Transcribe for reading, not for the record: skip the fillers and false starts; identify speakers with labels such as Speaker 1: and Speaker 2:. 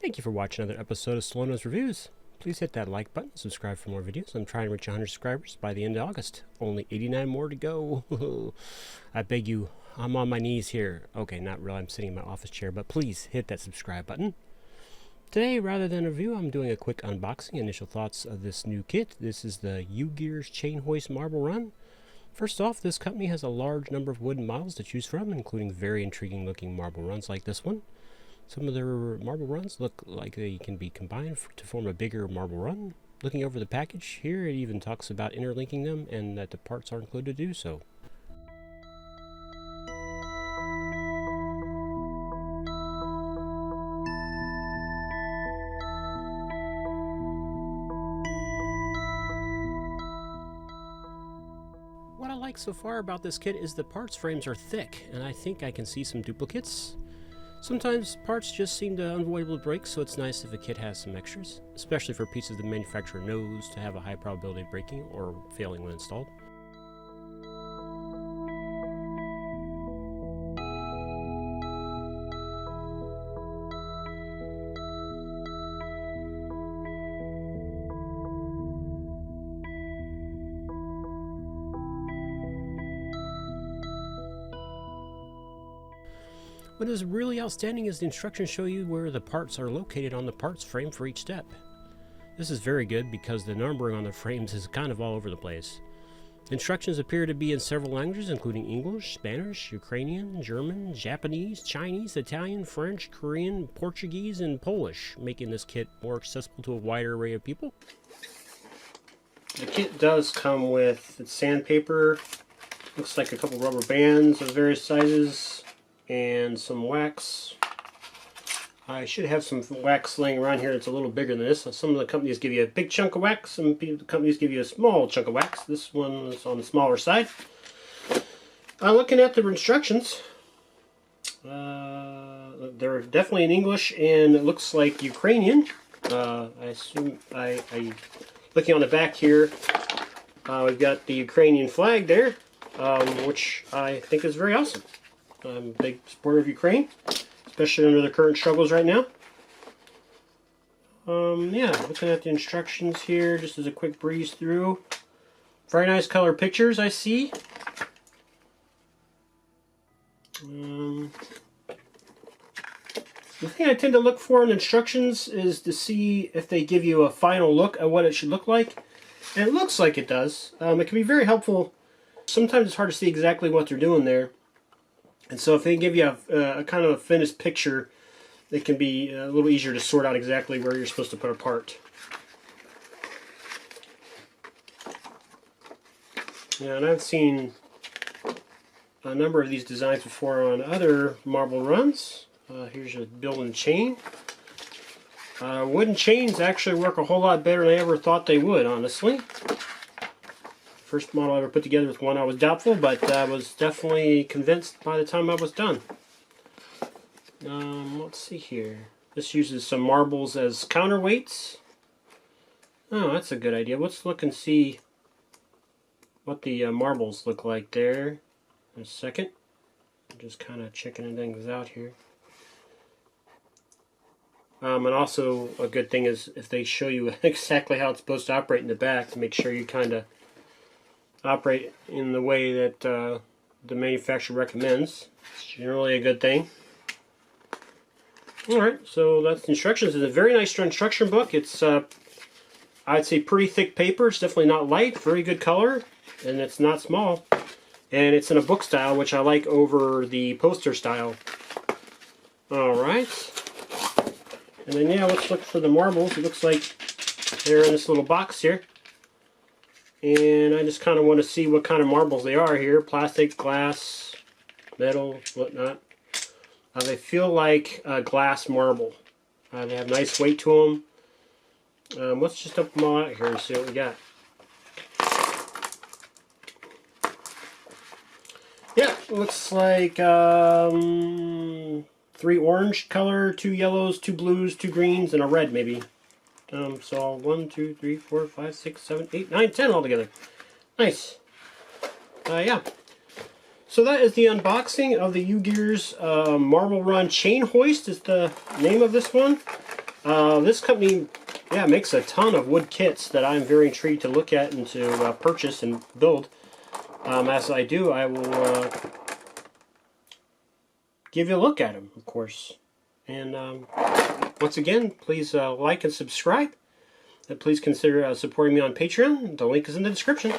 Speaker 1: Thank you for watching another episode of Salona's Reviews. Please hit that like button, subscribe for more videos. I'm trying to reach 100 subscribers by the end of August. Only 89 more to go. I beg you, I'm on my knees here. Okay, not really, I'm sitting in my office chair, but please hit that subscribe button. Today, rather than a review, I'm doing a quick unboxing, initial thoughts of this new kit. This is the UGears Chain Hoist Marble Run. First off, this company has a large number of wooden models to choose from, including very intriguing looking marble runs like this one. Some of their marble runs look like they can be combined to form a bigger marble run. Looking over the package here, it even talks about interlinking them and that the parts are included to do so. What I like so far about this kit is the parts frames are thick, and I think I can see some duplicates. Sometimes parts just seem to unavoidably break, so it's nice if a kit has some extras, especially for pieces the manufacturer knows to have a high probability of breaking or failing when installed. What is really outstanding is the instructions show you where the parts are located on the parts frame for each step. This is very good because the numbering on the frames is kind of all over the place. The instructions appear to be in several languages, including English, Spanish, Ukrainian, German, Japanese, Chinese, Italian, French, Korean, Portuguese, and Polish, making this kit more accessible to a wider array of people. The kit does come with sandpaper, looks like a couple rubber bands of various sizes, and some wax. I should have some wax laying around here that's a little bigger than this. Some of the companies give you a big chunk of wax, some companies give you a small chunk of wax. This one is on the smaller side. Looking at the instructions, they're definitely in English and it looks like Ukrainian. I assume, looking on the back here, we've got the Ukrainian flag there, which I think is very awesome. I'm a big supporter of Ukraine, especially under the current struggles right now. Yeah, looking at the instructions here, just as a quick breeze through. Very nice color pictures I see. The thing I tend to look for in instructions is to see if they give you a final look at what it should look like. And it looks like it does. It can be very helpful. Sometimes it's hard to see exactly what they're doing there. And so if they give you a kind of a finished picture, it can be a little easier to sort out exactly where you're supposed to put a part. Yeah, and I've seen a number of these designs before on other marble runs. Here's a built-in chain. Wooden chains actually work a whole lot better than I ever thought they would, honestly. First model I ever put together was one I was doubtful, but I was definitely convinced by the time I was done. Let's see here. This uses some marbles as counterweights. Oh, that's a good idea. Let's look and see what the marbles look like there in a second. I'm just kind of checking things out here. And also a good thing is if they show you exactly how it's supposed to operate in the back, to make sure you kind of operate in the way that the manufacturer recommends. It's generally a good thing. Alright, so that's the instructions. It's a very nice instruction book. It's, I'd say, pretty thick paper. It's definitely not light. Very good color. And it's not small. And it's in a book style, which I like over the poster style. Alright. And then, yeah, let's look for the marbles. It looks like they're in this little box here. And I just kind of want to see what kind of marbles they are here. Plastic, glass, metal, whatnot. They feel like glass marble. They have nice weight to them. Let's just open them all out here and see what we got. Yeah, looks like 3 orange color, 2 yellows, 2 blues, 2 greens, and a red maybe. So 1, 2, 3, 4, 5, 6, 7, 8, 9, 10 altogether. Nice. Yeah. So that is the unboxing of the UGears Marble Run Chain Hoist is the name of this one. This company, yeah, makes a ton of wood kits that I'm very intrigued to look at and to purchase and build. As I do, I will give you a look at them, of course. And once again, please like and subscribe. And please consider supporting me on Patreon. The link is in the description.